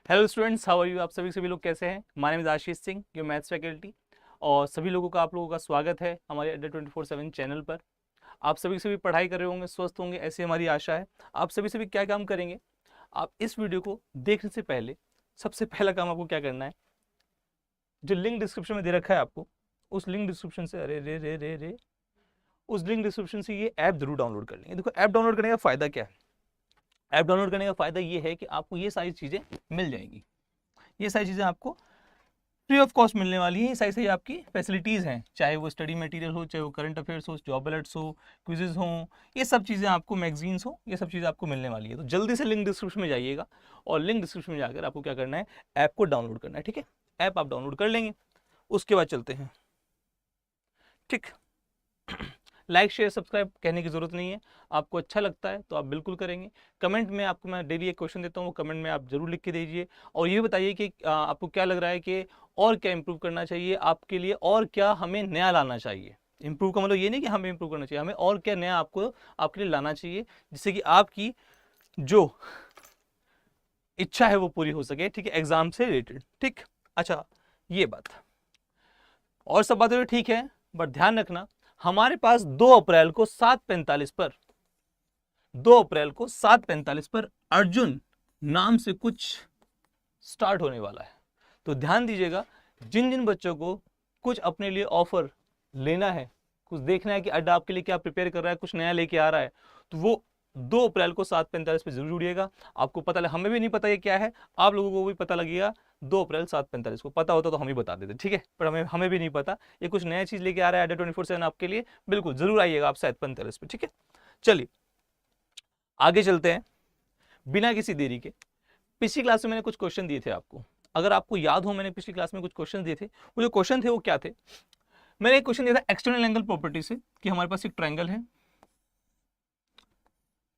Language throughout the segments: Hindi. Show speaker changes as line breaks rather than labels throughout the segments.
Hello students, how are you. आप सभी लोग कैसे हैं। My name is Ashish Singh, your maths faculty. और सभी लोगों का आप लोगों का स्वागत है हमारे अड्डा 24/7 चैनल पर। आप सभी पढ़ाई कर रहे होंगे, स्वस्थ होंगे, ऐसी हमारी आशा है। आप सभी क्या काम करेंगे, आप इस वीडियो को देखने से पहले सबसे पहला काम आपको क्या करना है, जो लिंक डिस्क्रिप्शन में दे रखा है आपको, उस लिंक डिस्क्रिप्शन से अरे रे रे रे रे उस लिंक डिस्क्रिप्शन से ये ऐप जरूर डाउनलोड कर लेंगे। देखो, ऐप डाउनलोड करने का फायदा क्या है। ऐप डाउनलोड करने का फायदा ये है कि आपको ये सारी चीजें मिल जाएंगी। ये सारी चीजें आपको फ्री ऑफ कॉस्ट मिलने वाली है। ये सारी सारी आपकी फैसिलिटीज़ हैं, चाहे वो स्टडी मटेरियल हो, चाहे वो करंट अफेयर्स हो, जॉब अलर्ट्स हो, क्विजेज हो, ये सब चीज़ें आपको, मैगजीन्स हो, ये सब चीज़ें आपको मिलने वाली है। तो जल्दी से लिंक डिस्क्रिप्शन में जाइएगा और लिंक डिस्क्रिप्शन में जाकर आपको क्या करना है, ऐप को डाउनलोड करना है। ठीक है, ऐप आप डाउनलोड कर लेंगे, उसके बाद चलते हैं। ठीक, लाइक शेयर सब्सक्राइब कहने की जरूरत नहीं है। आपको अच्छा लगता है तो आप बिल्कुल करेंगे। कमेंट में आपको मैं डेली एक क्वेश्चन देता हूँ, वो कमेंट में आप जरूर लिख के दीजिए और ये बताइए कि आपको क्या लग रहा है कि और क्या इंप्रूव करना चाहिए आपके लिए, और क्या हमें नया लाना चाहिए। इंप्रूव का मतलब ये नहीं कि हमें इंप्रूव करना चाहिए, हमें और क्या नया आपको आपके लिए लाना चाहिए, जिससे कि आपकी जो इच्छा है वो पूरी हो सके। ठीक है, एग्जाम से रिलेटेड। ठीक, अच्छा, ये बात और सब बातें तो ठीक है, बट ध्यान रखना, हमारे पास 2 अप्रैल को 7:45 पर 2 अप्रैल को 7:45 पर अर्जुन नाम से कुछ स्टार्ट होने वाला है। तो ध्यान दीजिएगा, जिन जिन बच्चों को कुछ अपने लिए ऑफर लेना है, कुछ देखना है कि अड्डा आपके लिए क्या प्रिपेयर कर रहा है, कुछ नया लेके आ रहा है, तो वो 2 अप्रैल को 7:45 पे जरूर जुड़िएगा। आपको पता लगे, हमें भी नहीं पता ये क्या है, आप लोगों को भी पता लगेगा। 2 अप्रैल 7:45 को पता होता तो हम ही बता देते, ठीक है, पर हमें भी नहीं पता। ये कुछ नया चीज लेके आ रहा है अड्डा 24/7 आपके लिए, बिल्कुल जरूर आइएगा आप 7:45 पे। ठीक है, चलिए आगे चलते हैं बिना किसी देरी के। पिछली क्लास में मैंने कुछ क्वेश्चन दिए थे आपको, अगर आपको याद हो, मैंने पिछली क्लास में कुछ क्वेश्चन दिए थे। वो जो क्वेश्चन थे वो क्या थे, मैंने एक क्वेश्चन दिया था एक्सटर्नल एंगल प्रॉपर्टी से, कि हमारे पास एक ट्रायंगल है।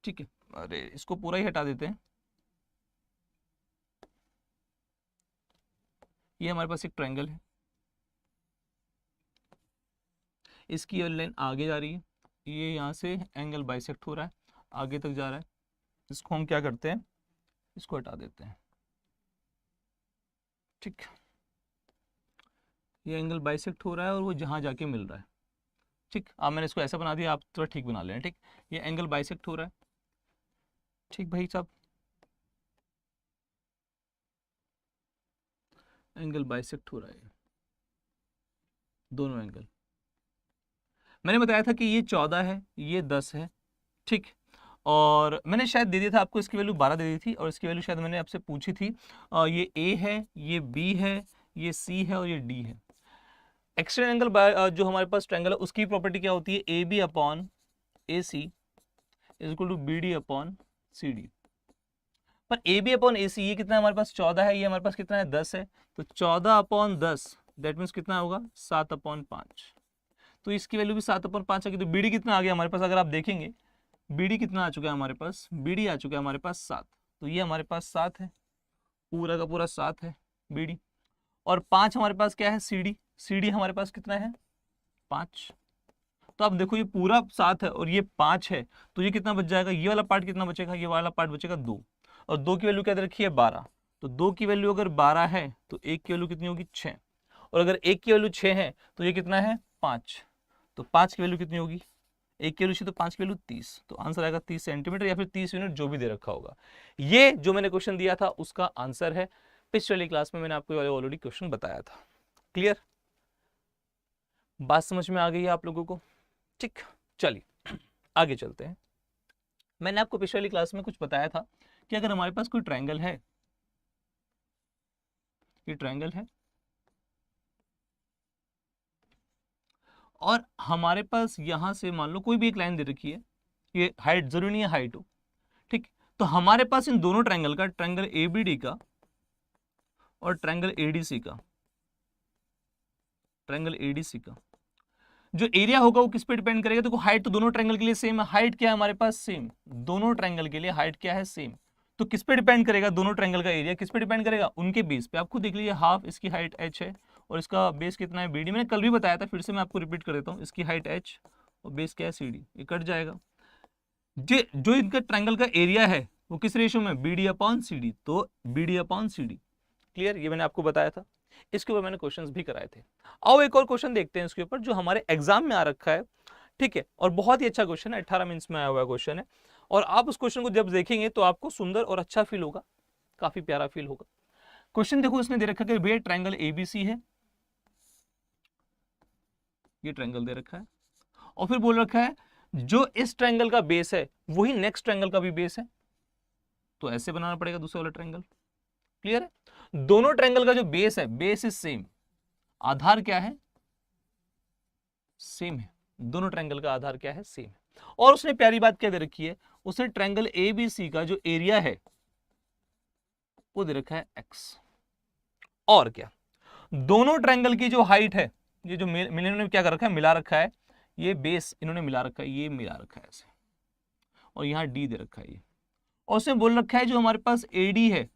ठीक है, अरे इसको पूरा ही हटा देते हैं। ये हमारे पास एक ट्रायंगल है, इसकी लाइन आगे जा रही है, ये यहाँ से एंगल बाइसेक्ट हो रहा है, आगे तक जा रहा है। इसको हम क्या करते हैं, इसको हटा देते हैं। ठीक, ये एंगल बाइसेक्ट हो रहा है और वो जहाँ जाके मिल रहा है। ठीक, अब मैंने इसको ऐसा बना दिया, आप थोड़ा ठीक बना लें। ठीक, ये एंगल बाइसेक्ट हो रहा है। ठीक भाई साहब, एंगल बाइसेक्ट हो रहा है, दोनों एंगल। मैंने बताया था कि ये 14 है, ये 10 है। ठीक, और मैंने शायद दे दिया था आपको, इसकी वैल्यू 12 दे दी थी, और इसकी वैल्यू शायद मैंने आपसे पूछी थी। ये ए है, ये बी है, ये सी है और ये डी है। एक्सटर्नल एंगल जो हमारे पास ट्रायंगल है, उसकी प्रॉपर्टी क्या होती है, A B upon A C is equal to B D upon C D. पर ए बी अपॉन ए सी, ये कितना है हमारे पास, 14 है, ये हमारे पास कितना है, 10 है। तो 14/10 दैट मीन्स कितना होगा, 7/5। तो इसकी वैल्यू भी 7/5 आ गई। तो बी डी कितना आ गया हमारे पास, अगर आप देखेंगे बीडी कितना आ चुका है हमारे पास, बीडी आ चुका है हमारे पास 7। तो ये हमारे पास 7 है, पूरा का पूरा 7 है बीडी। और 5 हमारे पास क्या है, सीडी। सीडी हमारे पास कितना है, 5। तो अब देखो, ये पूरा 7 है और ये 5 है, तो ये कितना बच जाएगा, ये वाला पार्ट कितना बचेगा, ये वाला पार्ट बचेगा 2। और 2 की वैल्यू क्या दे रखी है, 12। तो 2 की वैल्यू अगर 12 है तो 1 की वैल्यू कितनी होगी, 6। और अगर 1 की वैल्यू 6 है तो ये कितना है, 5। तो 5 की वैल्यू कितनी होगी, 1 की वैल्यू 6 तो 5 की वैल्यू 30। तो आंसर आएगा 30 सेंटीमीटर या फिर 30 यूनिट, जो भी दे रखा होगा। ये जो मैंने क्वेश्चन दिया था उसका आंसर है। पिछले वाली क्लास में मैंने आपको ऑलरेडी क्वेश्चन बताया था। क्लियर, बात समझ में आ गई है आप लोगों को। ठीक, चलिए आगे चलते हैं। मैंने आपको पिछले वाली क्लास में कुछ बताया था कि अगर हमारे पास कोई ट्रायंगल है, ये ट्रायंगल है, और हमारे पास यहां से मान लो कोई भी एक लाइन दे रखी है, ये हाइट जरूरी नहीं है हाइट हो। ठीक, तो हमारे पास इन दोनों ट्रायंगल का, ट्रायंगल एबीडी का और ट्रायंगल एडीसी का, ट्रायंगल एडीसी का जो एरिया होगा वो किस पे डिपेंड करेगा। देखो, हाइट तो दोनों ट्रायंगल के लिए सेम है, हाइट क्या है हमारे पास, सेम। दोनों ट्रायंगल के लिए हाइट क्या है, सेम। तो किस पे डिपेंड करेगा, दोनों ट्रायंगल का एरिया किस पे डिपेंड करेगा, उनके बेस पे। आप खुद देख लीजिए, हाफ इसकी हाइट h है और इसका बेस कितना है, बीडी। मैंने कल भी बताया था, फिर से मैं आपको रिपीट कर देता हूँ, इसकी हाइट h और बेस क्या है, सी डी। ये कट जाएगा। जो इनका ट्रायंगल का एरिया है वो किस रेशियो में, BD अपॉन CD, तो BD अपॉन CD। क्लियर, ये मैंने आपको बताया था, इसके ऊपर मैंने क्वेश्चंस भी कराए थे। आओ एक और क्वेश्चन देखते हैं इसके ऊपर जो हमारे एग्जाम में आ रखा है, ठीक है, और बहुत ही अच्छा क्वेश्चन है, 18 मिनट्स में आया हुआ क्वेश्चन है, और आप उस क्वेश्चन को जब देखेंगे तो आपको सुंदर और अच्छा फील होगा, काफी प्यारा फील होगा। क्वेश्चन देखो, इसने दे रखा है कि भैया ट्रायंगल ABC है, ये ट्रायंगल दे रखा है, और फिर बोल रखा है जो इस ट्रायंगल का बेस है वही नेक्स्ट ट्रायंगल का भी बेस है, तो ऐसे बनाना पड़ेगा दूसरा वाला ट्रायंगल। क्लियर है, दोनों ट्रायंगल का जो बेस है, बेस इज सेम, आधार क्या है, सेम है, दोनों ट्रायंगल का आधार क्या है, सेम है। और उसने प्यारी बात क्या दे रखी है, उसने ट्रायंगल ABC का जो एरिया है वो दे रखा है x, और क्या, दोनों ट्रायंगल की जो हाइट है, ये जो इन्होंने क्या कर रखा है, मिला रखा है, ये बेस इन्होंने मिला रखा है, ये मिला रखा है ऐसे, और यहां D दे रखा है ये, और उसने बोल रखा है जो हमारे पास AD है,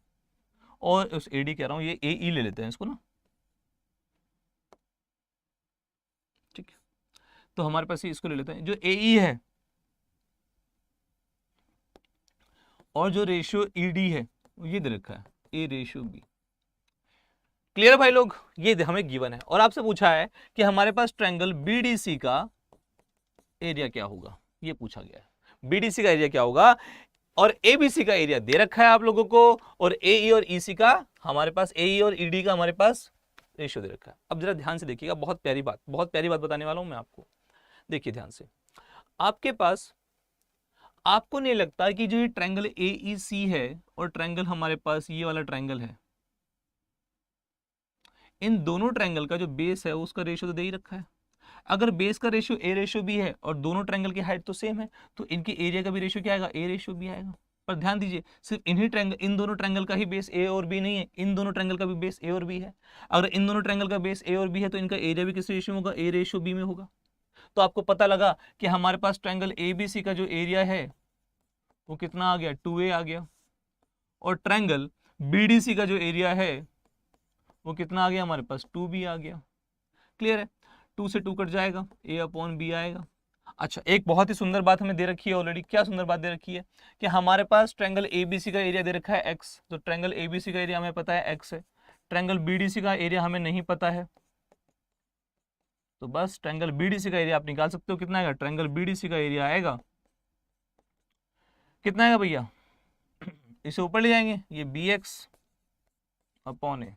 और उस AD कह रहा हूं, ये AE ले लेते हैं इसको ना, ठीक है, तो हमारे पास इसको ले लेते हैं, जो AE है और जो रेशियो ED है ये दे रखा है A/B। क्लियर है भाई लोग, ये हमें गिवन है, और आपसे पूछा है कि हमारे पास ट्रायंगल BDC का एरिया क्या होगा, ये पूछा गया है, BDC का एरिया क्या होगा, और ABC का एरिया दे रखा है आप लोगों को, और AE और EC का हमारे पास, AE और ED का हमारे पास रेशियो दे रखा है। अब जरा ध्यान से देखिएगा, बहुत प्यारी बात बताने वाला हूं मैं आपको, देखिए ध्यान से। आपके पास, आपको नहीं लगता कि जो ये ट्रायंगल AEC है और ट्रायंगल हमारे पास ये वाला ट्रायंगल है, इन दोनों ट्रायंगल का जो बेस है उसका रेशियो तो दे ही रखा है। अगर बेस का रेशियो A/B है और दोनों ट्रायंगल की हाइट तो सेम है, तो इनके एरिया का भी रेशियो क्या आएगा, A/B आएगा। पर ध्यान दीजिए, सिर्फ इन्हीं ट्रायंगल, इन दोनों ट्रायंगल का ही बेस A और B नहीं है, इन दोनों ट्रायंगल का भी बेस A और B है। अगर इन दोनों ट्रायंगल का बेस A और B है तो इनका एरिया भी किस रेशियो में होगा, A/B में होगा। तो आपको पता लगा कि हमारे पास ट्रायंगल ABC का जो एरिया है वो कितना आ गया, 2A आ गया, और ट्रायंगल BDC का जो एरिया है वो कितना आ गया हमारे पास, 2B आ गया। क्लियर है, 2 से 2 कट जाएगा, A/B आएगा। अच्छा, एक बहुत ही सुंदर बात हमें दे रखी है ऑलरेडी, क्या सुंदर बात दे रखी है कि हमारे पास ट्रायंगल ABC का एरिया दे रखा है x, तो ट्रायंगल ABC का एरिया हमें पता है x है, ट्रायंगल BDC का एरिया हमें नहीं पता है, तो बस ट्रायंगल BDC का एरिया आप निकाल सकते हो, कितना आएगा, ट्रायंगल BDC का एरिया आएगा, कितना आएगा भैया, इसे ऊपर ले जाएंगे, ये BX अपॉन A,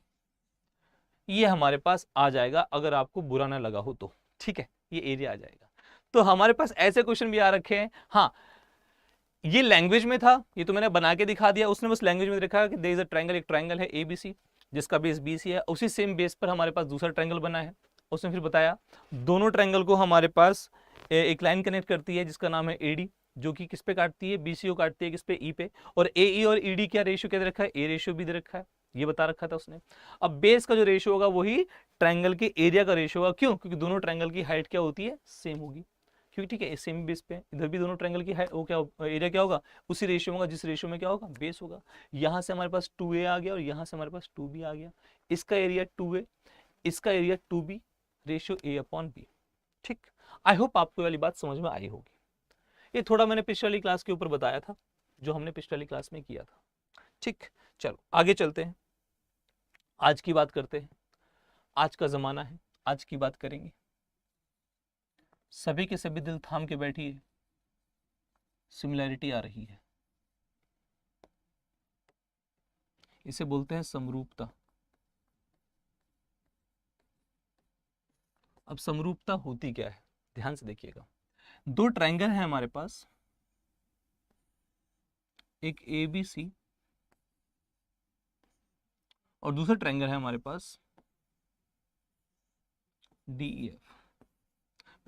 ये हमारे पास आ जाएगा, अगर आपको बुरा ना लगा हो तो, ठीक है, ये एरिया आ जाएगा। तो हमारे पास ऐसे क्वेश्चन भी आ रखे हैं। हाँ, ये लैंग्वेज में था, ये तो मैंने बना के दिखा दिया, उसने बस लैंग्वेज में देखा कि देयर इज अ ट्रायंगल, एक ट्रायंगल है ABC जिसका बेस BC है, उसी सेम बेस पर हमारे पास दूसरा ट्रायंगल बना है। उसने फिर बताया दोनों ट्रायंगल को हमारे पास एक लाइन कनेक्ट करती है जिसका नाम है AD, जो कि किस पे काटती है, BC को काटती है किस पे, E पे, और AE और ED क्या रेशियो क्या दे रखा है, A/B दे रखा है, ये बता रखा था उसने। अब बेस का जो रेशियो होगा वही ट्रायंगल के एरिया का रेशियो होगा, क्यों, क्योंकि दोनों ट्रायंगल की हाइट क्या होती है, सेम होगी, क्योंकि ठीक है सेम बेस पे, इधर भी दोनों ट्रायंगल की हाइट, वो क्या एरिया क्या होगा, उसी रेशियो होगा जिस रेशियो में क्या होगा, बेस होगा। यहाँ से हमारे पास 2A आ गया और यहाँ से हमारे पास 2B आ गया, इसका एरिया 2A, इसका एरिया 2B, रेशियो A/B। ठीक, आई होप आपको वाली बात समझ में आई होगी। ये थोड़ा मैंने पिछले वाली क्लास के ऊपर बताया था, जो हमने पिछले वाली क्लास में किया था। ठीक, चलो आगे चलते हैं, आज की बात करते हैं, आज का जमाना है, आज की बात करेंगे। सभी के सभी दिल थाम के बैठिए, सिमिलैरिटी आ रही है, इसे बोलते हैं समरूपता। अब समरूपता होती क्या है, ध्यान से देखिएगा, दो ट्रायंगल है हमारे पास, एक ABC और दूसरा ट्रायंगल है हमारे पास DEF।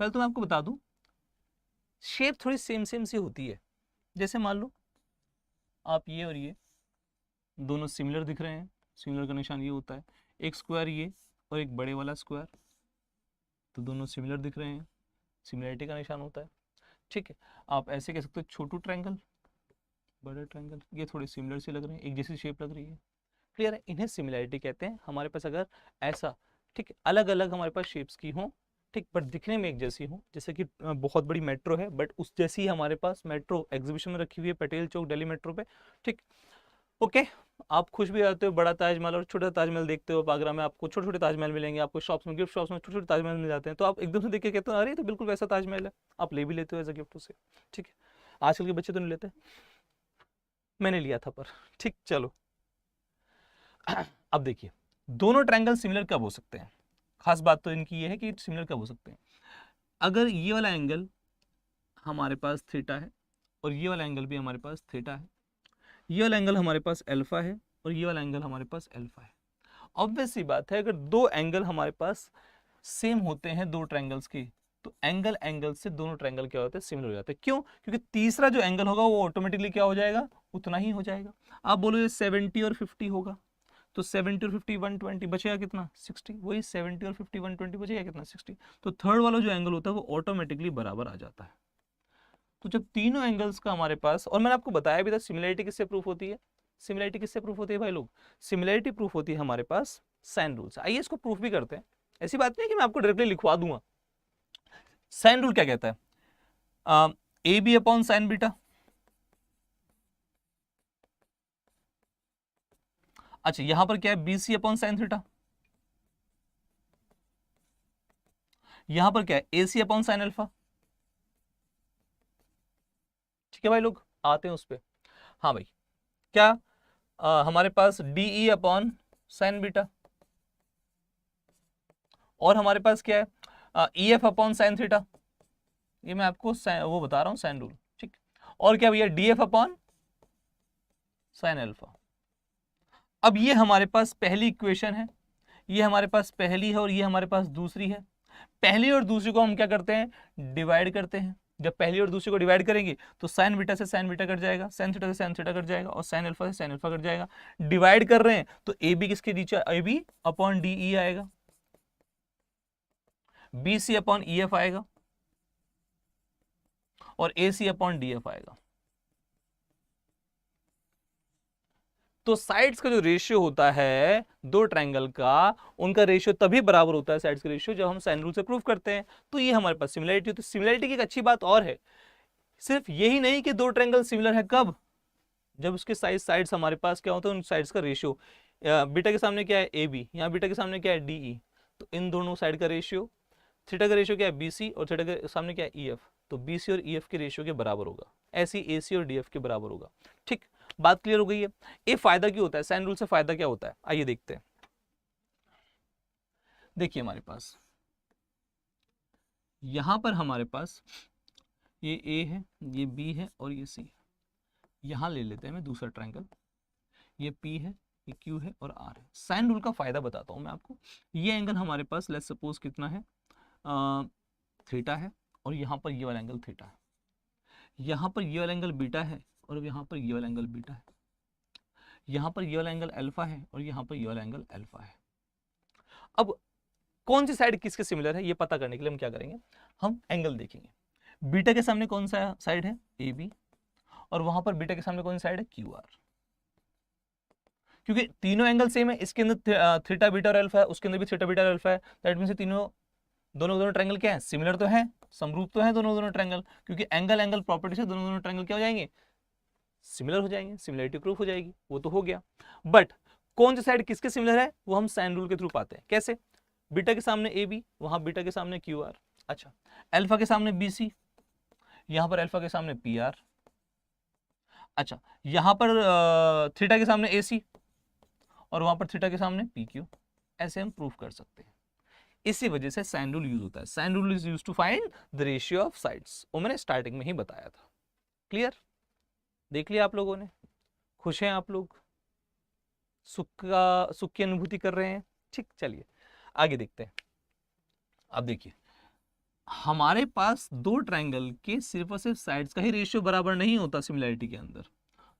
पहले तो मैं आपको बता दूं, शेप थोड़ी सेम सी होती है। जैसे मान लो आप ये और ये दोनों सिमिलर दिख रहे हैं, सिमिलर का निशान ये होता है, एक स्क्वायर ये और एक बड़े वाला स्क्वायर, तो दोनों सिमिलर दिख रहे हैं, सिमिलरिटी का निशान होता है। ठीक है, आप ऐसे कह सकते हो छोटू ट्रायंगल, बड़ा ट्रायंगल, ये थोड़े सिमिलर से लग रहे हैं, एक जैसी शेप लग रही है। क्लियर है, इन्हें सिमिलरिटी कहते हैं। हमारे पास अगर ऐसा, ठीक है, अलग अलग हमारे पास शेप्स की हो, ठीक, बट दिखने में एक जैसी हो, जैसे कि बहुत बड़ी मेट्रो है बट उस जैसी ही हमारे पास मेट्रो एग्जीबिशन में रखी हुई है पटेल चौक दिल्ली मेट्रो पे। ठीक, ओके। आप खुश भी आते हो, बड़ा ताजमहल और छोटा ताजमहल देखते हो, आगरा में आपको छोटे छोटे ताजमहल मिलेंगे, आपको शॉप्स में गिफ्ट शॉप्स में छोटे छोटे ताजमहल मिल जाते हैं, तो आप एकदम से देख के कहते हो अरे ये तो बिल्कुल वैसा ताजमहल है, आप ले भी लेते हो एज अ गिफ्ट उसे। ठीक है, आजकल के बच्चे तो नहीं लेते, मैंने लिया था पर। ठीक, चलो अब देखिए दोनों ट्रायंगल सिमिलर कब हो सकते हैं, खास बात तो इनकी ये है कि सिमिलर कब हो सकते हैं, अगर ये वाला एंगल हमारे पास थीटा है और ये वाला एंगल भी हमारे पास थीटा है, ये वाला एंगल हमारे पास अल्फा है और ये वाला एंगल हमारे पास अल्फा है। ऑब्वियस सी बात है, अगर दो एंगल हमारे पास सेम होते हैं दो ट्रायंगल्स की, तो एंगल एंगल से दोनों ट्रायंगल क्या होते हैं, सिमिलर हो जाते हैं। क्यों? क्योंकि तीसरा जो एंगल होगा वो ऑटोमेटिकली क्या हो जाएगा, उतना ही हो जाएगा। आप बोलो ये 70 और 50 होगा, तो 70 और 50 120, बचेगा कितना, 60। वही 70 और 50 120 बचेगा कितना, 60। तो थर्ड वाला जो एंगल होता है वो ऑटोमेटिकली बराबर आ जाता है। तो जब तीनों एंगल्स का हमारे पास, और मैंने आपको बताया भी था सिमिलैरिटी किससे प्रूफ होती है, सिमिलैरिटी किससे प्रूफ होती है भाई लोग, सिमिलैरिटी प्रूफ होती है हमारे पास साइन रूल से। आइए इसको प्रूफ भी करते हैं, ऐसी बात नहीं है कि मैं आपको डायरेक्टली लिखवा दूंगा। साइन रूल क्या कहता है, A B upon sine beta. अच्छा यहां पर क्या है, B C upon sine theta. यहां पर क्या है, A C upon sine alpha. ठीक है भाई लोग, आते हैं उस पर। हाँ भाई, क्या हमारे पास D E upon sine beta, और हमारे पास क्या है, E F upon sine theta. ये मैं आपको वो बता रहा हूँ साइन रूल। ठीक, और क्या भैया, D F upon sine alpha. अब ये हमारे पास पहली इक्वेशन है, ये हमारे पास पहली है और ये हमारे पास दूसरी है। पहली और दूसरी को हम क्या करते हैं, डिवाइड करते हैं। जब पहली और दूसरी को डिवाइड करेंगे तो साइन बीटा से साइन बीटा कट जाएगा, साइन थीटा से साइन थीटा कट जाएगा, और साइन अल्फा से साइन अल्फा कट जाएगा। डिवाइड कर रहे हैं तो ए बी किसके नीचे, A B upon D E आएगा, B C upon E F आएगा, और A C upon D F आएगा। तो साइड्स का जो रेशियो होता है दो ट्रायंगल का, उनका रेशियो तभी बराबर होता है, साइड्स का रेशियो, जब हम साइन रूल से प्रूव करते हैं। तो ये हमारे पास सिमिलरिटी। तो सिमिलरिटी की एक अच्छी बात और है, सिर्फ यही नहीं कि दो ट्रायंगल सिमिलर है, कब, जब उसके साइड्स हमारे पास क्या होता है, उन साइड्स का रेशियो, बीटा के सामने क्या है ए बी, यहाँ बीटा के सामने क्या है डी ई, तो इन दोनों साइड का रेशियो, थीटा का रेशियो क्या है बी सी, और थीटा के सामने क्या है ई एफ, तो बी सी और ई एफ के रेशियो के बराबर होगा, ऐसी ए सी और डी एफ के बराबर होगा। ठीक, बात क्लियर हो गई है। ये फायदा क्यों होता है, साइन रूल से फायदा क्या होता है, आइए देखते हैं। देखिए हमारे पास यहां पर हमारे पास ये ए है, ये बी है और ये सी है। यहां ले लेते हैं मैं दूसरा ट्रायंगल, ये पी है, ये क्यू है और आर है। साइन रूल का फायदा बताता हूं मैं आपको। ये एंगल हमारे पास लेट्स सपोज कितना है, थीटा है, और यहाँ पर ये वाला एंगल थीटा है, यहाँ पर ये वाला एंगल बीटा है, और यहाँ पर ये वाला एंगल बीटा है, यहाँ पर ये वाला एंगल अल्फा है, और यहाँ पर ये वाला एंगल अल्फा है। अब कौन सी साइड किसके सिमिलर है ये पता करने के लिए हम क्या करेंगे, हम एंगल देखेंगे। बीटा के सामने कौन सा साइड है, ए बी, और वहां पर बीटा के सामने कौन सी साइड है, क्यू आर। क्योंकि तीनों एंगल सेम है, इसके अंदर थीटा बीटा और अल्फा है, उसके अंदर भी थीटा बीटा और अल्फा है, दैट मींस तीनों दोनों ट्रायंगल क्या है, सिमिलर तो है, समरूप तो है दोनों ट्रायंगल, क्योंकि एंगल एंगल प्रॉपर्टी से दोनों ट्रायंगल क्या हो जाएंगे, सिमिलर हो जाएंगे, सिमिलरिटी प्रूफ हो जाएगी, वो तो हो गया। बट कौन सी साइड किसके सिमिलर है वो हम साइन रूल के थ्रू पाते हैं। कैसे, बीटा के सामने ए बी, वहां बीटा के सामने क्यू आर। अच्छा, अल्फा के सामने बी सी, यहां पर अल्फा के सामने पी आर। अच्छा, यहां पर थीटा के सामने ए सी, और वहां पर थीटा के सामने पी क्यू। ऐसे हम प्रूफ कर सकते हैं। इसी वजह से साइन रूल यूज होता है। Sine rule is use to find the ratio of sides, वो मैंने स्टार्टिंग में ही बताया था। क्लियर, देख लिया आप लोगों ने, खुश हैं आप लोग, सुख की अनुभूति कर रहे हैं। ठीक, चलिए आगे देखते हैं। अब देखिए हमारे पास दो ट्रायंगल के सिर्फ और सिर्फ साइड्स का ही रेशियो बराबर नहीं होता सिमिलरिटी के अंदर।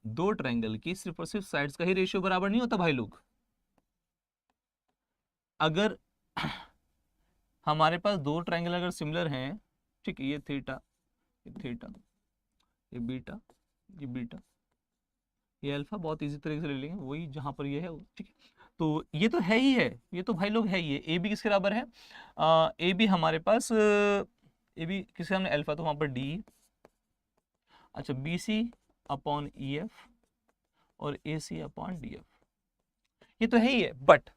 दो ट्रायंगल की सिर्फ और सिर्फ साइड्स का ही रेशियो बराबर नहीं होता भाई लोग। अगर हमारे पास दो ट्रायंगल अगर सिमिलर हैं, ठीक, ये थीटा, ये थीटा, ये बीटा, ये बीटा, ये अल्फा, बहुत इजी तरीके से ले लेंगे, वही जहां पर ये है, ठीक है। तो ये तो है ही है, ये तो भाई लोग है ही है। ए बी किसके बराबर है? ए बी हमारे पास ए बी किसके सामने अल्फा, तो वहां पर डी, अच्छा B C upon E F और A C upon D F, ये तो है ही है। बट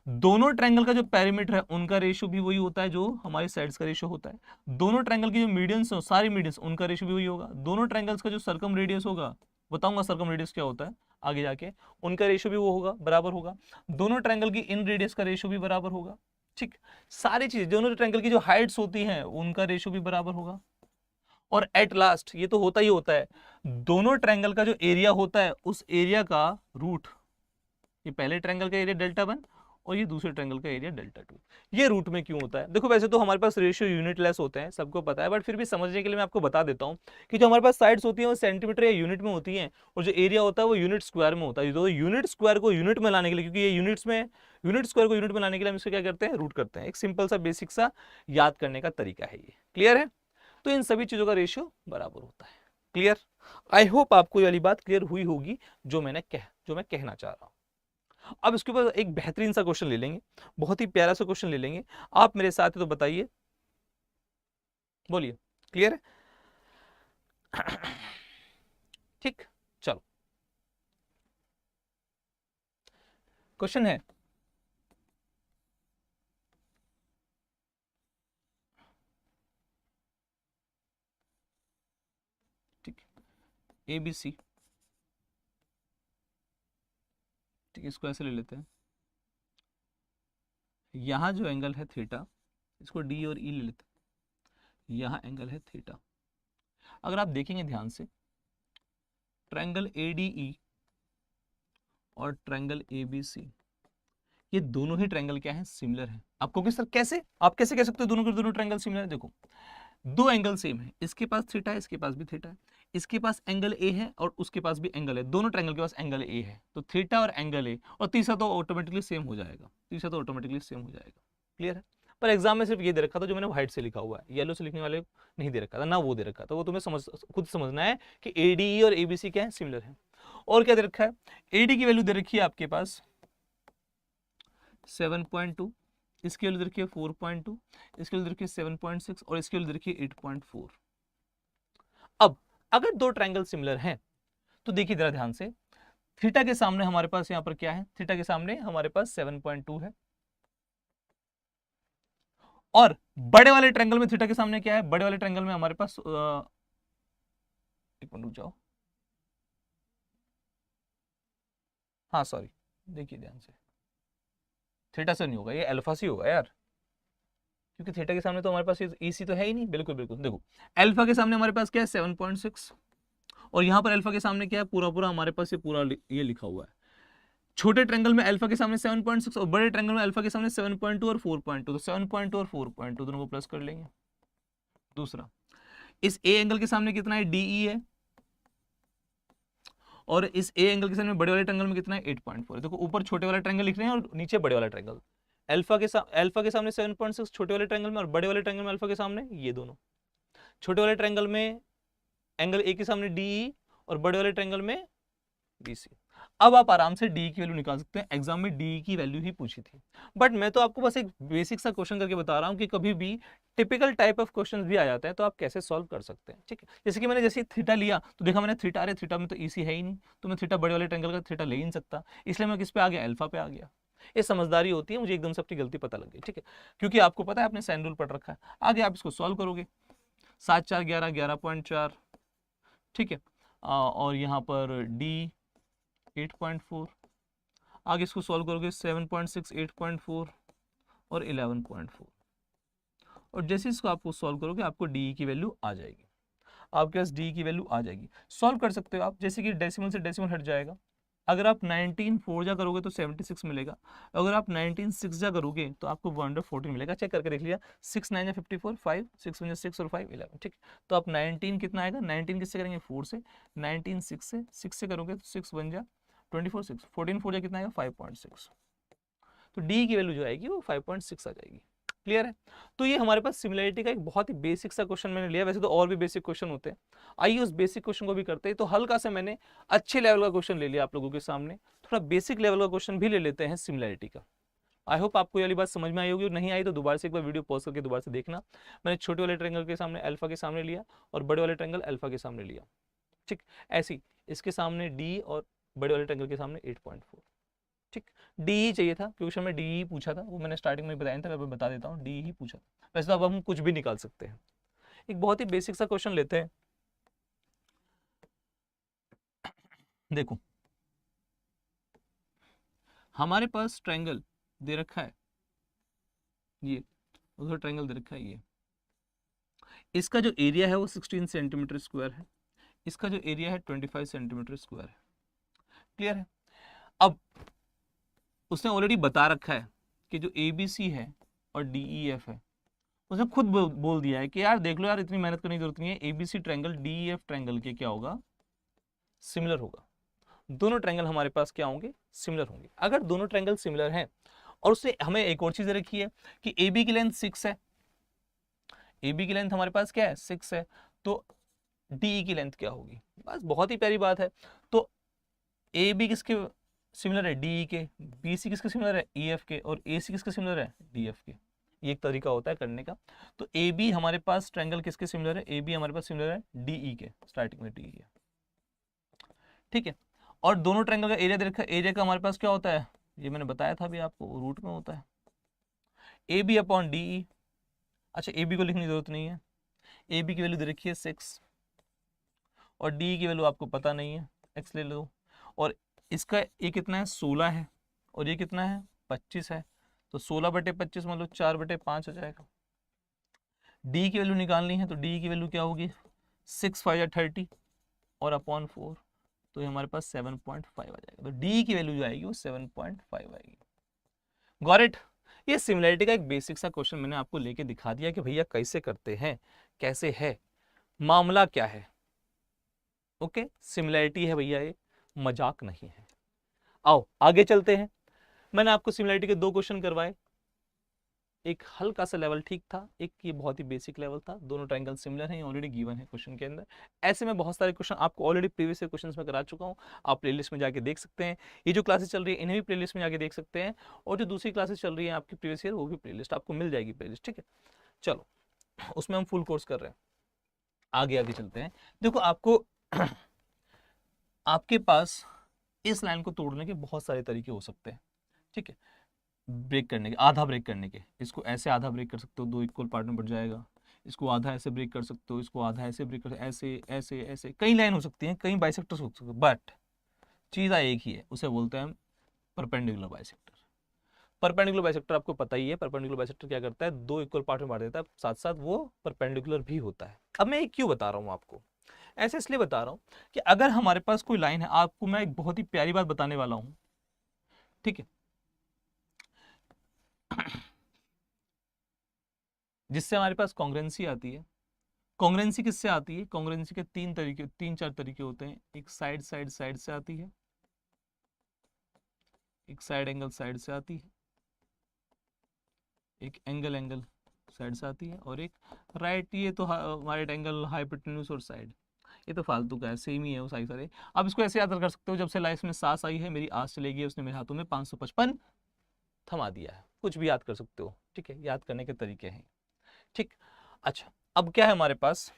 दोनों ट्रायंगल का जो पेरीमीटर है उनका रेशियो भी वही होता है जो हमारी साइड्स का रेशियो होता है। दोनों ट्रायंगल की जो मीडियंस हो, सारी मीडियंस, उनका रेशियो भी वही होगा। दोनों ट्रायंगल्स का जो सर्कम रेडियस होगा, बताऊंगा सर्कम रेडियस क्या होता है आगे जाके, उनका रेशियो भी वो होगा, बराबर होगा। दोनों ट्रायंगल की इन रेडियस का रेशियो भी बराबर होगा। ठीक, सारी चीजें, दोनों ट्रायंगल की जो हाइट्स होती हैं उनका रेशियो भी बराबर होगा। और एट लास्ट ये तो होता ही होता है, दोनों ट्रायंगल का जो एरिया होता है उस एरिया का रूट, ये पहले ट्रायंगल का एरिया डेल्टा 1 और ये दूसरे ट्रायंगल का एरिया डेल्टा 2, ये रूट में क्यों होता है? देखो वैसे तो हमारे पास रेशियो यूनिट लेस होते हैं, सबको पता है, बट फिर भी समझने के लिए मैं आपको बता देता हूँ कि जो हमारे पास साइड्स होती हैं वो सेंटीमीटर या यूनिट में होती हैं, और जो एरिया होता है वो यूनिट स्क्वायर में होता है। तो यूनिट स्क्वायर को यूनिट में लाने के लिए, क्योंकि ये यूनिट्स में, यूनिट स्क्वायर को यूनिट में लाने के लिए हम इसको क्या करते हैं, रूट करते हैं। एक सिंपल सा बेसिक सा याद करने का तरीका है ये, क्लियर है? तो इन सभी चीजों का रेशियो बराबर होता है। क्लियर? आई होप आपको ये वाली बात क्लियर हुई होगी जो मैं कहना चाह रहा हूं। अब इसके ऊपर एक बेहतरीन सा क्वेश्चन ले लेंगे, बहुत ही प्यारा सा क्वेश्चन ले लेंगे। आप मेरे साथ है तो बताइए, बोलिए, क्लियर है? ठीक, चलो क्वेश्चन है, ठीक, ए बी सी, ठीक, इसको ऐसे ले लेते हैं। यहां जो एंगल है थीटा, इसको डी और ई ले लेते हैं। यहां एंगल है थीटा। अगर आप देखेंगे ध्यान से, ट्रायंगल एडीई और ट्रायंगल एबीसी, ये दोनों ही ट्रायंगल क्या है, सिमिलर है। आपको किस सर कैसे, आप कैसे कह सकते हो दोनों के दोनों ट्रायंगल सिमिलर है? देखो दो एंगल सेम है, इसके पास थीटा है, इसके पास भी थीटा है, इसके पास एंगल ए है और उसके पास भी एंगल है, दोनों ट्रायंगल के पास एंगल ए है, तो थीटा और एंगल ए, और तीसरा तो ऑटोमेटिकली सेम हो जाएगा, तीसरा तो ऑटोमेटिकली सेम हो जाएगा। क्लियर है? पर एग्जाम में सिर्फ ये दे रखा था जो मैंने व्हाइट से लिखा हुआ है, येलो से लिखने वाले नहीं दे रखा था ना, वो दे रखा था, वो तुम्हें खुद समझना है कि एडीई और एबीसी क्या है, सिमिलर है। और क्या दे रखा है, एडी की वैल्यू दे रखी है आपके पास 7.2, इसकी वैल्यू दे रखी है 4.2, इसकी वैल्यू दे रखी है 7.6 और इसकी वैल्यू दे रखी है 8.4। अब अगर दो ट्रायंगल सिमिलर हैं तो देखिए जरा ध्यान से, थीटा के सामने हमारे पास यहां पर क्या है, थीटा के सामने हमारे पास 7.2 है, और बड़े वाले ट्रायंगल में थीटा के सामने क्या है, बड़े वाले ट्रायंगल में हमारे पास एक मिनट रुक जाओ, हाँ सॉरी, देखिए ध्यान से, थीटा से नहीं होगा, ये अल्फा से होगा यार, क्योंकि थीटा के सामने तो हमारे पास ई सी तो है ही नहीं। बिल्कुल बिल्कुल, देखो अल्फा के सामने हमारे पास क्या है 7.6, और यहां पर अल्फा के सामने क्या है, पूरा पूरा हमारे पास ये पूरा ये लिखा हुआ है। छोटे ट्रायंगल में अल्फा के सामने 7.6 और बड़े ट्रायंगल में अल्फा के सामने 7.2 और 4.2, तो 7.2 और 4.2 दोनों को प्लस कर लेंगे। दूसरा, इस ए एंगल के सामने कितना है, डीई है, और इस ए एंगल के सामने बड़े वाले ट्रायंगल में कितना है, 8.4 है। देखो ऊपर छोटे वाला ट्रायंगल लिख रहे हैं और नीचे बड़े वाला ट्रायंगल। अल्फा के सामने 7.6 छोटे वाले ट्रायंगल में, और बड़े वाले ट्रायंगल में अल्फा के सामने ये दोनों। छोटे वाले ट्रायंगल में एंगल ए के सामने डीई और बड़े वाले ट्रायंगल में बीसी। अब आप आराम से डी की वैल्यू निकाल सकते हैं, एग्जाम में डी की वैल्यू ही पूछी थी, बट मैं तो आपको बस एक बेसिक सा क्वेश्चन करके बता रहा हूं कि कभी भी टिपिकल टाइप ऑफ क्वेश्चंस भी आ जाते हैं तो आप कैसे सॉल्व कर सकते हैं। ठीक है, जैसे कि मैंने जैसे थीटा लिया तो देखा मैंने थीटा, अरे थीटा में तो ईसी है ही नहीं, तो मैं थीटा बड़े वाले ट्रायंगल का थीटा ले ही नहीं सकता, इसलिए मैं किस पे आ गया, अल्फा पे आ गया। ये समझदारी होती है, मुझे एकदम से अपनी गलती पता लग गई। ठीक है, क्योंकि आपको पता है आपने साइन रूल पढ़ रखा है। आगे आप इसको सॉल्व करोगे, 7 4 11 11.4, ठीक है, और यहाँ पर डी 8.4, आगे इसको सॉल्व करोगे 7.6 8.4 और 11.4, और जैसे इसको आपको सॉल्व करोगे आपको डी की वैल्यू आ जाएगी, आपके पास डी की वैल्यू आ जाएगी। सॉल्व कर सकते हो आप, जैसे कि डेसिमल से डेसिमल हट जाएगा। अगर आप 19 4 जा करोगे तो 76 मिलेगा, अगर आप 19 6 जा करोगे तो आपको 114 मिलेगा। चेक करके देख लिया, 6 9 जा 54, 5 6 1 6 और 5 11, ठीक। तो आप 19 कितना आएगा, 19 किससे करेंगे, 4 से, 19 6 से करोगे तो 6 1 जा 24, 6 14 4 जा कितना आएगा, 5.6। तो डी की वैल्यू जो आएगी वो 5.6 आ जाएगी। क्लियर है? तो ये हमारे पास सिमिलरिटी का एक बहुत ही बेसिक सा क्वेश्चन मैंने लिया, वैसे तो और भी बेसिक क्वेश्चन होते हैं, आइए उस बेसिक क्वेश्चन को भी करते हैं। तो हल्का सा मैंने अच्छे लेवल का क्वेश्चन ले लिया आप लोगों के सामने, थोड़ा बेसिक लेवल का क्वेश्चन भी ले लेते हैं सिमिलैरिटी का। आई होप आपको ये वाली बात समझ में आई होगी, और नहीं आई तो दोबारा से एक बार वीडियो पॉज करके दोबारा से देखना। मैंने छोटे वाले ट्रायंगल के सामने अल्फा के सामने लिया और बड़े वाले ट्रायंगल अल्फा के सामने लिया, ठीक। ऐसी इसके सामने डी और बड़े वाले ट्रायंगल के सामने 8.4, ठीक। डी ही चाहिए था, क्वेश्चन में डी ही पूछा था, वो मैंने स्टार्टिंग में बताया था, मैं बता देता हूँ, डी ही पूछा था। वैसे तो अब हम कुछ भी निकाल सकते हैं। एक बहुत ही बेसिक सा क्वेश्चन लेते हैं। देखो हमारे पास ट्रायंगल दे रखा है, ये उधर ट्रायंगल दे रखा है, ये इसका जो एरिया है वो 16 सेंटीमीटर स्क्वायर है, इसका जो एरिया है 25 सेंटीमीटर स्क्वायर है। क्लियर है? अब उसने ऑलरेडी बता रखा है कि जो ABC है और DEF है, उसने खुद बोल दिया है कि यार देख लो यार, इतनी मेहनत करने की जरूरत नहीं है, ABC ट्रायंगल DEF ट्रायंगल के क्या होगा, सिमिलर होगा। दोनों ट्रायंगल हमारे पास क्या होंगे, सिमिलर होंगे। अगर दोनों ट्रायंगल सिमिलर हैं और उससे हमें एक और चीज रखी है कि AB की लेंथ 6 है, AB की लेंथ हमारे पास क्या है, 6 है, तो DE की लेंथ क्या होगी, बस बहुत ही प्यारी बात है। तो AB किसके सिमिलर है, DE के, BC किसके सिमिलर है, EF के, और AC किसके सिमिलर है, DF के। ये एक तरीका होता है करने का। तो AB हमारे पास ट्रायंगल किसके सिमिलर है, AB हमारे पास सिमिलर है DE के, स्टार्टिंग में DE है, ठीक है। और दोनों ट्रायंगल का एरिया दे रखा है, एरिया का हमारे पास क्या होता है, ये मैंने बताया था अभी आपको, रूट में होता है AB अपॉन DE। अच्छा AB को लिखने की जरूरत नहीं है, AB की वैल्यू दे रखी है 6 और DE की वैल्यू आपको पता नहीं है, x ले लो। और इसका ये कितना है, 16 है, और ये कितना है, 25 है, तो 16/25 मतलब 4/5 हो जाएगा। D की वैल्यू निकालनी है, तो D की वैल्यू क्या होगी, 6 5 30 और अपॉन 4, तो ये हमारे पास 7.5 आ जाएगा। तो D की वैल्यू जो आएगी वो 7.5 आएगी। Got it? ये सिमिलैरिटी का एक बेसिक सा क्वेश्चन मैंने आपको लेके दिखा दिया कि भैया कैसे करते हैं, कैसे है, मामला क्या है। ओके, सिमिलैरिटी है भैया, ये मजाक नहीं है। आओ आगे चलते हैं। मैंने आपको सिमिलैरिटी के 2 क्वेश्चन करवाए, एक हल्का सा लेवल ठीक था, एक ये बहुत ही बेसिक लेवल था। दोनों ट्रायंगल सिमिलर हैं, ऑलरेडी गिवन है क्वेश्चन के अंदर। ऐसे में बहुत सारे क्वेश्चन आपको ऑलरेडी प्रीवियस ईयर क्वेश्चंस में करा चुका हूं, आप प्लेलिस्ट में जाके देख सकते हैं। ये जो क्लासेस चल रही है इन्हें भी प्लेलिस्ट में जाके देख सकते हैं, और जो दूसरी क्लासेस चल रही है आपकी प्रीवियस ईयर, वो भी प्लेलिस्ट आपको मिल जाएगी, प्लेलिस्ट, ठीक है। चलो उसमें हम फुल कोर्स कर रहे हैं, आगे आगे चलते हैं। देखो आपको आपके पास इस लाइन को तोड़ने के बहुत सारे तरीके हो सकते हैं, ठीक है। ब्रेक करने के, आधा ब्रेक करने के, इसको ऐसे आधा ब्रेक कर सकते हो, 2 इक्वल पार्ट में बढ़ जाएगा। इसको आधा ऐसे ब्रेक कर सकते हो, इसको आधा ऐसे ब्रेक कर, ऐसे ऐसे ऐसे कई लाइन हो सकती हैं, कई बाइसेक्टर्स हो सकते हैं, बट चीज़ एक ही है, उसे बोलते हैं हम परपेंडिकुलर बाइसेक्टर। परपेंडिकुलर बाइसेक्टर आपको पता ही है, परपेंडिकुलर बाइसेक्टर क्या करता है, 2 इक्वल पार्ट में बांट देता है, साथ साथ वो परपेंडिकुलर भी होता है। अब मैं क्यों बता रहा हूँ आपको, ऐसे इसलिए बता रहा हूँ कि अगर हमारे पास कोई लाइन है, आपको मैं एक बहुत ही प्यारी बात बताने वाला हूँ, ठीक है, जिससे हमारे पास कॉन्ग्रुएंसी आती है। कॉन्ग्रुएंसी किससे आती है, कॉन्ग्रुएंसी के 3-4 तरीके होते हैं। एक साइड साइड साइड से आती है, एक साइड एंगल साइड से आती है, एक एंगल एंगल साइड से आती है, और एक राइट, ये तो राइट एंगल हाइपोटेन्यूज और साइड, ये तो फालतू का है, सेम ही है वो सारी सारे। अब इसको ऐसे याद कर सकते हो, जब से लाइफ में सांस आई है मेरी आस चलेगी है, उसने मेरे हाथों में 555 थमा दिया है, कुछ भी याद कर सकते हो, ठीक है, याद करने के तरीके हैं, ठीक। अच्छा अब क्या है हमारे पास,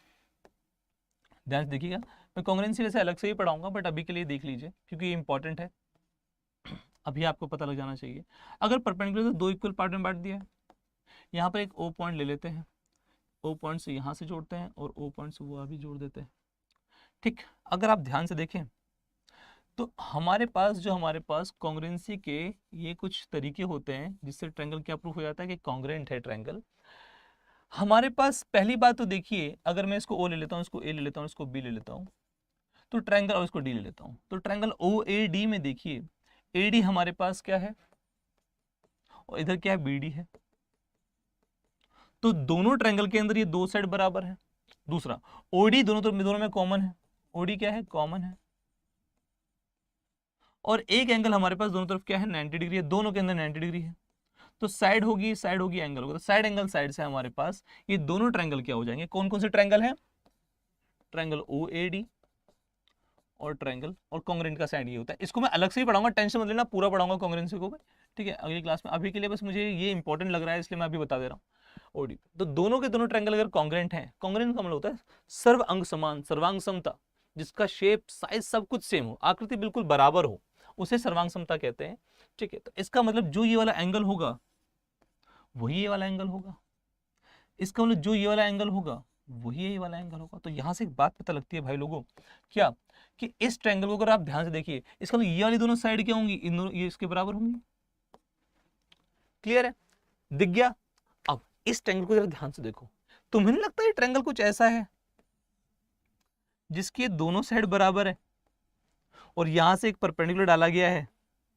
ध्यान से देखिएगा, मैं कॉन्ग्रुएंसी वैसे अलग से ही पढ़ाऊंगा, बट अभी के लिए देख लीजिए क्योंकि ये इंपॉर्टेंट है, अभी आपको पता लग जाना चाहिए। अगर परपेंडिकुलर तो 2 इक्वल पार्ट में बांट दिया है, यहाँ पर एक O पॉइंट ले लेते हैं, O पॉइंट से यहाँ से जोड़ते हैं और O पॉइंट से वो अभी जोड़ देते हैं, ठीक। अगर आप ध्यान से देखें तो हमारे पास कॉन्ग्रुएंसी के ये कुछ तरीके होते हैं जिससे ट्रायंगल क्या प्रूफ हो जाता है कि कॉन्ग्रुएंट है ट्रायंगल। हमारे पास पहली बात तो देखिए, अगर मैं इसको O ले लेता हूँ, इसको A ले लेता हूँ, इसको B ले लेता हूँ, तो ट्रायंगल, और इसको D ले लेता हूँ, तो ट्रायंगल OAD में देखिए, AD हमारे पास क्या है और इधर क्या है, BD है, तो दोनों ट्रायंगल के अंदर ये 2 साइड बराबर है। दूसरा OD दोनों में कॉमन है, OD क्या है, कॉमन है, और एक एंगल हमारे पास दोनों तरफ क्या है, 90 डिग्री है, दोनों के अंदर 90 डिग्री है, तो साइड होगी एंगल होगा, तो साइड एंगल साइड से हमारे पास ये दोनों ट्रायंगल क्या हो जाएंगे, कौन कौन से ट्रायंगल हैं, ट्रायंगल OAD, और ट्रायंगल और कॉन्ग्रेंट का साइड ये होता है। इसको मैं अलग से ही पढ़ाऊंगा, टेंशन मत लेना, पूरा पढ़ाऊंगा कॉन्ग्रेंसी को, ठीक है, अगली क्लास में। अभी के लिए बस मुझे ये इंपॉर्टेंट लग रहा है इसलिए मैं अभी बता दे रहा हूँ। ओडी तो दोनों के दोनों ट्रायंगल अगर कॉन्ग्रेंट हैं, कॉन्ग्रेंट का मतलब होता है सर्व अंग समान, सर्वांग समता, जिसका शेप साइज सब कुछ सेम हो, आकृति बिल्कुल बराबर हो, उसे सर्वांग समता कहते हैं, ठीक है। तो इसका मतलब जो ये वाला एंगल होगा वही ये वाला एंगल होगा, इसका मतलब जो ये वाला एंगल होगा वही ये वाला एंगल होगा। तो यहां से एक बात पता लगती है भाई लोगों, क्या कि इस ट्रायंगल को अगर आप ध्यान से देखिए, इसका मतलब ये वाली दोनों साइड क्या होंगी, इन दोनों ये इसके बराबर होंगी। क्लियर है, दिख गया। अब इस ट्रायंगल को जरा ध्यान से देखो, तुम्हें नहीं लगता ये ट्रायंगल कुछ ऐसा है जिसके दोनों साइड बराबर है और यहां से एक परपेंडिकुलर डाला गया है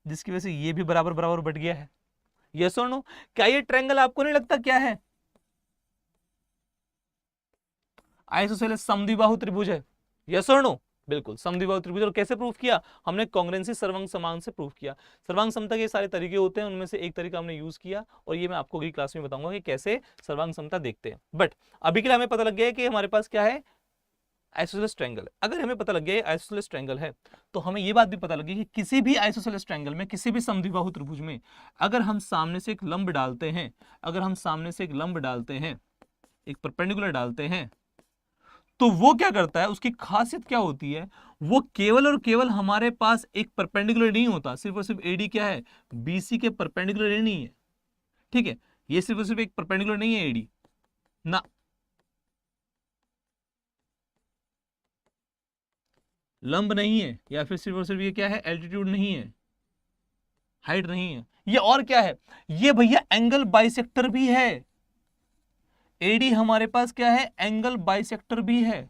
जिसकी वजह से ये भी बराबर बराबर बट गया है? यस और नो? क्या ये ट्रायंगल आपको नहीं लगता क्या है? आइसोसेलेस समद्विबाहु त्रिभुज है। यस और नो? बिल्कुल समद्विबाहु त्रिभुज। और कैसे प्रूफ किया हमने? कॉन्ग्रेंसी सर्वांग समान से प्रूफ किया। सर्वांग समता के सारे तरीके होते हैं, उनमें से एक तरीका हमने यूज किया और ये मैं आपको अगली क्लास में बताऊंगा कि कैसे सर्वांग समता देखते हैं। बट अभी के लिए हमें पता लग गया है कि हमारे पास क्या है, आइसोसेलेस ट्रायंगल है। अगर हमें पता लग गया है आइसोसेलेस ट्रायंगल है, तो हमें यह बात भी पता लगी कि किसी भी आइसोसेलेस ट्रायंगल में, किसी भी समद्विबाहु त्रिभुज में अगर हम सामने से एक लंब डालते हैं, अगर हम सामने से एक लंब डालते हैं, एक परपेंडिकुलर डालते हैं, तो वो क्या करता है, उसकी खासियत क्या होती है, वो केवल और केवल हमारे पास एक परपेंडिकुलर नहीं होता, सिर्फ और सिर्फ एडी क्या है, बीसी के परपेंडिकुलर ही नहीं है, ठीक है। ये सिर्फ और सिर्फ एक परपेंडिकुलर नहीं है एडी ना, लंब नहीं है, या फिर सिर्फ और सिर्फ ये क्या है, एल्टीट्यूड नहीं है, हाइट नहीं है, ये और क्या है, ये भैया एंगल बाइसेक्टर भी है। एडी हमारे पास क्या है, एंगल बाइसेक्टर भी है,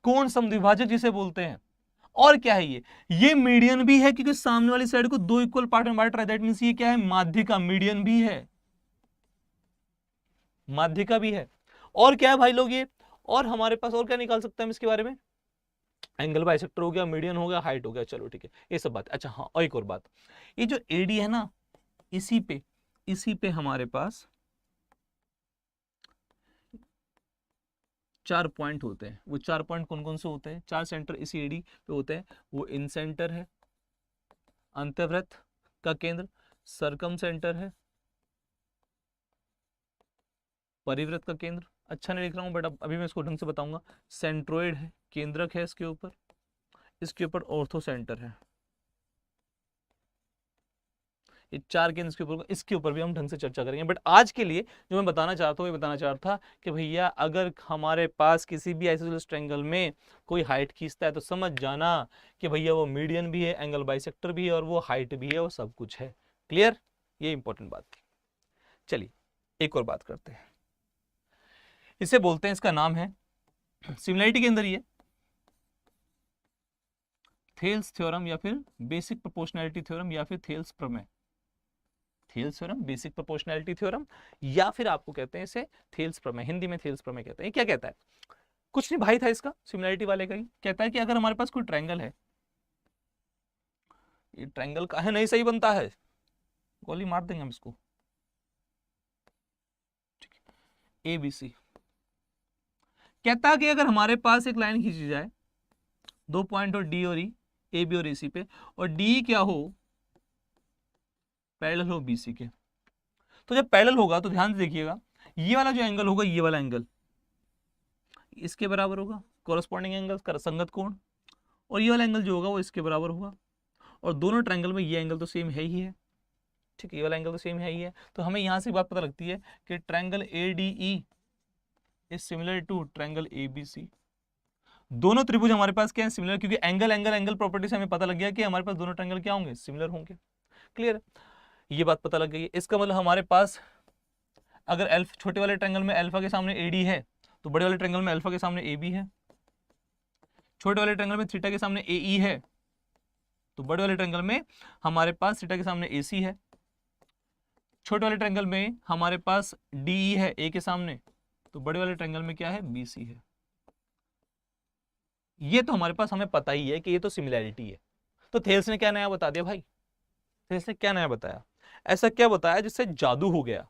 कोण समद्विभाजक जिसे बोलते हैं। और क्या है ये मीडियन भी है, क्योंकि सामने वाली साइड को दो इक्वल पार्ट में बांट रहा है, दैट मींस ये क्या है, माध्यिका, मीडियन भी है, माध्यिका भी है। और क्या है भाई लोग ये, और हमारे पास और क्या निकाल सकते हैं हम इसके बारे में, एंगल बाइसेक्टर हो गया, मीडियन हो गया, हाइट हो गया, चलो ठीक है, ये सब बात। अच्छा हाँ, और एक और बात, ये जो एडी है ना, इसी पे हमारे पास 4 पॉइंट होते हैं। वो 4 पॉइंट कौन कौन से होते हैं, 4 सेंटर इसी एडी पे होते हैं। वो इन सेंटर है, अंतःवृत्त का केंद्र, सरकम सेंटर है, परिवृत्त का केंद्र, अच्छा नहीं लिख रहा हूं बट अभी मैं इसको ढंग से बताऊंगा, सेंट्रोइड है, केंद्रक है इसके ऊपर ऑर्थो सेंटर है। ये 4 केंद्र इसके ऊपर भी हम ढंग से चर्चा करेंगे। बट आज के लिए जो मैं बताना चाहता हूँ, ये बताना चाह रहा था कि भैया अगर हमारे पास किसी भी आइसोसेलेस ट्रायंगल में कोई हाइट खींचता है तो समझ जाना कि भैया वो मीडियन भी है, एंगल बाइसेक्टर भी है और वो हाइट भी है, वो सब कुछ है। क्लियर? ये इंपॉर्टेंट बात थी। चलिए एक और बात करते हैं, इसे बोलते हैं, इसका नाम है सिमिलैरिटी के अंदर ये थेल्स थ्योरम या फिर बेसिक प्रोपोर्शनैलिटी थ्योरम या फिर थेल्स प्रमेय। Thales theorem, basic proportionality theorem, या फिर आपको कहते हैं इसे थेल्स प्रमेय, हिंदी में थेल्स प्रमेय कहते हैं। ये क्या कहता है, कुछ नहीं भाई था इसका, सिमिलैरिटी वाले का ही कहता है कि अगर हमारे पास कोई ट्रायंगल है, ये ट्रायंगल का है नहीं सही बनता है, गोली मार देंगे हम इसको, ए बी सी। कहता है कि अगर हमारे पास एक लाइन खींची जाए, 2 पॉइंट और डी और ई, ए बी और ए सी पे, और डी क्या हो, पैरेलल हो बीसी के, तो जब पैरेलल होगा तो ध्यान से देखिएगा, ये वाला जो एंगल होगा, ये वाला एंगल इसके बराबर होगा, कोरस्पॉन्डिंग एंगल संगत कोण, और ये वाला एंगल जो होगा वो इसके बराबर होगा, और दोनों ट्रायंगल में ये एंगल तो सेम है ही है, ठीक है, ये वाला एंगल तो सेम है ही है। तो हमें यहां से बात पता लगती है कि triangle ADE is similar to triangle ABC। दोनों त्रिभुज हमारे पास क्या है, सिमिलर, क्योंकि एंगल प्रॉपर्टी से हमें पता लग गया कि हमारे पास दोनों ट्रायंगल क्या होंगे, सिमिलर होंगे। क्लियर? ये बात पता लग गई है। इसका मतलब हमारे पास अगर छोटे वाले ट्रायंगल में अल्फा के सामने AD है, तो बड़े वाले ट्रायंगल में अल्फा के सामने AB है, छोटे वाले ट्रायंगल में थीटा के सामने AE है, तो बड़े वाले ट्रायंगल में हमारे पास थीटा के सामने AC है, छोटे वाले ट्रायंगल में हमारे पास DE है A के सामने, तो बड़े वाले ट्रायंगल में क्या है, BC है। ये तो हमारे पास हमें पता ही है कि ये तो सिमिलैरिटी है। तो थेल्स ने क्या नया बता दिया भाई, थेल्स ने क्या नया बताया, ऐसा क्या बताया जिससे जादू हो गया।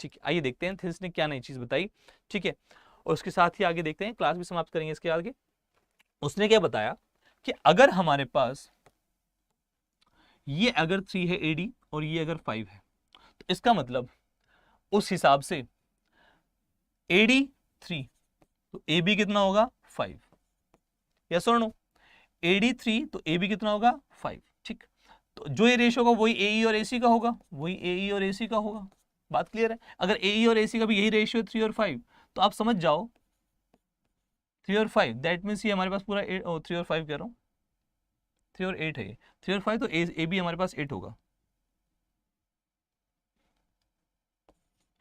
ठीक है, आइए देखते हैं थेल्स ने क्या नई चीज बताई। ठीक है, और उसके साथ ही आगे देखते हैं, क्लास भी समाप्त करेंगे इसके आगे। उसने क्या बताया कि अगर हमारे पास ये अगर 3 है AD और ये अगर 5 है, तो इसका मतलब उस हिसाब से AD 3 तो AB कितना होगा 5। यस और नो? AD 3 तो AB कितना होगा 5। ठीक, तो जो ये रेशियो होगा वही AE और AC का होगा, वही AE और AC का होगा। बात क्लियर है? अगर AE और AC का भी यही रेशियो 3 और 5, तो आप समझ जाओ 3 और 5 दैट मीन्स ये हमारे पास पूरा 3 और 5 कह रहा हूँ, 3 और 8 है ये, 3 और 5 तो AB हमारे पास 8 होगा,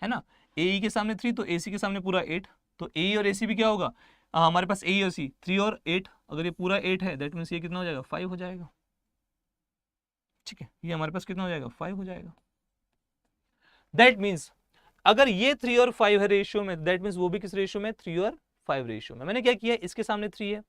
है ना? AE के सामने 3 तो AC के सामने पूरा 8, तो AE और AC भी क्या होगा? हमारे पास AE और C 3 और 8, अगर ये पूरा 8 है दैट मीन्स ये कितना हो जाएगा 5 हो जाएगा। ठीक है, ये हमारे पास कितना हो जाएगा 5 हो जाएगा। दैट मीन्स अगर ये 3 और 5 है रेशियो में, दैट मीन्स वो भी किस रेशियो में 3 और 5 रेशियो में। मैंने क्या किया, इसके सामने 3 है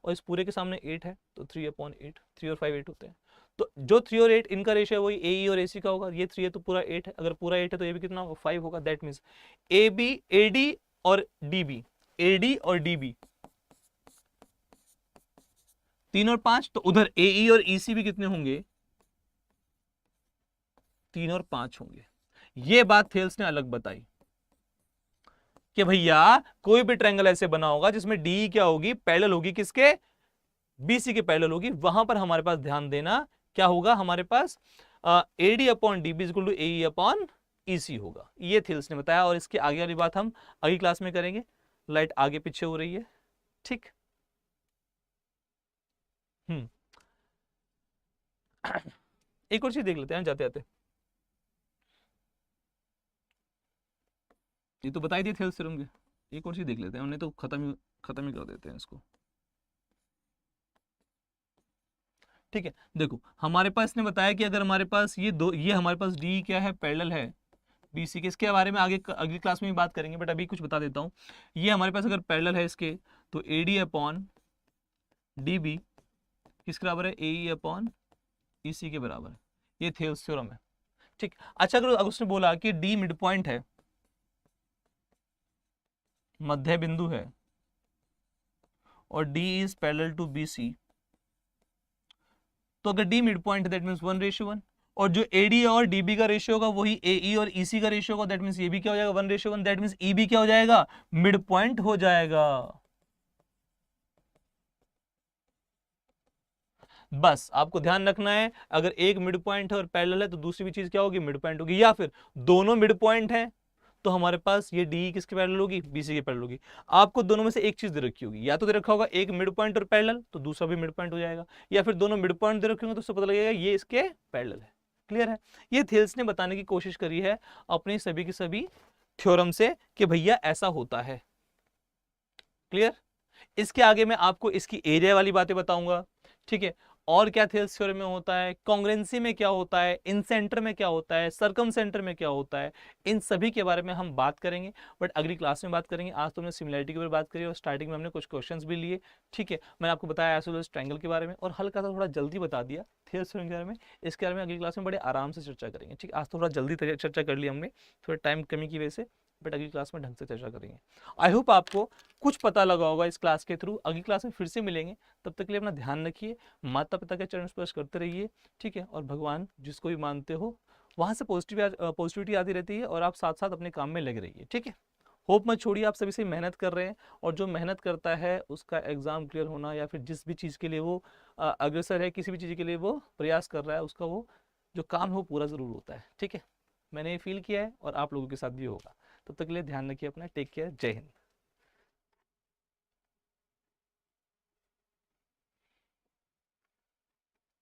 और इस पूरे के सामने 8 है, तो 3/8, 3 और 5 8 होते हैं। तो जो 3 और 8 इनका रेशियो है वही AE और AC का होगा। ये 3 है तो पूरा 8 है, अगर पूरा 8 है तो ये भी कितना होगा 5 होगा। दैट मीन्स AB AD और DB, AD और DB 3 और 5, तो उधर AE और EC भी कितने होंगे 3 और 5 होंगे। ये बात थेल्स ने अलग बताई कि भैया कोई भी ट्रायंगल ऐसे बना होगा जिसमें डी क्या होगी पैरेलल होगी किसके BC के पैरेलल होगी, वहां पर हमारे पास ध्यान देना क्या होगा, हमारे पास AD upon DB equal to AE upon EC होगा। ये थेल्स ने बताया और इसके आगे वाली बात हम अगली क्लास में करेंगे। लाइट आगे पीछे हो रही है, ठीक। एक और चीज देख लेते हैं जाते जाते, ये तो बताई दी थेल्स थ्योरम की, एक और चीज देख लेते हैं, उन्हें तो खत्म ही कर देते हैं इसको। ठीक है, देखो हमारे पास इसने बताया कि अगर हमारे पास ये हमारे पास डी क्या है पैरेलल है BC के, इसके बारे में आगे अगली क्लास में भी बात करेंगे, बट अभी कुछ बता देता हूँ। ये हमारे पास अगर पैरेलल है इसके, तो AD अपॉन DB किसके बराबर है AE अपॉन EC के बराबर है। ये थेल्स थ्योरम है, ठीक। अच्छा, अगर उसने बोला कि D मिड पॉइंट है, मध्य बिंदु है, और D is parallel to BC, तो अगर D मिड पॉइंट है दैट मींस 1:1, और जो AD और DB का रेशियो होगा वही AE और EC का रेशियो होगा, दैट मींस ये भी क्या हो जाएगा 1:1, दैट मींस E भी क्या हो जाएगा मिड पॉइंट हो जाएगा। बस आपको ध्यान रखना है, अगर एक मिड पॉइंट है और पैरेलल है तो दूसरी भी चीज क्या होगी मिड पॉइंट होगी, या फिर दोनों मिड पॉइंट है तो हमारे पास ये डी किसके पैरेलल होगी BC के पैरेलल होगी। आपको दोनों में से एक चीज दे रखी होगी, या तो दे रखा होगा एक मिड पॉइंट और पैरेलल तो दूसरा भी मिड पॉइंट हो जाएगा, या फिर दोनों मिड पॉइंट दे रखे होंगे तो उससे पता लगेगा ये इसके पैरेलल है। क्लियर है? ये थेल्स ने बताने की कोशिश करी है अपनी सभी की सभी थ्योरम से कि भैया ऐसा होता है। क्लियर? इसके आगे मैं आपको इसकी एरिया वाली बातें बताऊंगा, ठीक है, और क्या थेल्स थ्योरम में होता है, कॉन्ग्रुएंसी में क्या होता है, इन सेंटर में क्या होता है, सर्कम सेंटर में क्या होता है, इन सभी के बारे में हम बात करेंगे, बट अगली क्लास में बात करेंगे। आज तो हमने सिमिलैरिटी के बारे में बात करी और स्टार्टिंग में हमने कुछ क्वेश्चंस भी लिए, ठीक है। मैंने आपको बताया आइसोसेलेस ट्रायंगल के बारे में और हल्का सा थोड़ा जल्दी बता दिया थेल्स थ्योरम के बारे में। इसके बारे में अगली क्लास में बड़े आराम से चर्चा करेंगे, ठीक। आज थोड़ा जल्दी चर्चा कर ली हमने, थोड़ा टाइम कमी की वजह से, बट अगली क्लास में ढंग से चर्चा करेंगे। आई होप आपको कुछ पता लगा होगा इस क्लास के थ्रू। अगली क्लास में फिर से मिलेंगे, तब तक के लिए अपना ध्यान रखिए, माता पिता के चरण स्पर्श करते रहिए, ठीक है, और भगवान जिसको भी मानते हो वहां से पॉजिटिविटी आती रहती है, और आप साथ साथ अपने काम में लगे रहिए, ठीक है। होप मत छोड़िए, आप सभी से मेहनत कर रहे हैं, और जो मेहनत करता है उसका एग्जाम क्लियर होना या फिर जिस भी चीज़ के लिए वो अग्रसर है, किसी भी चीज़ के लिए वो प्रयास कर रहा है, उसका वो जो काम है वो पूरा ज़रूर होता है, ठीक है। मैंने ये फील किया है और आप लोगों के साथ भी होगा। तब तक के लिए ध्यान रखिए अपना, टेक केयर, जय हिंद।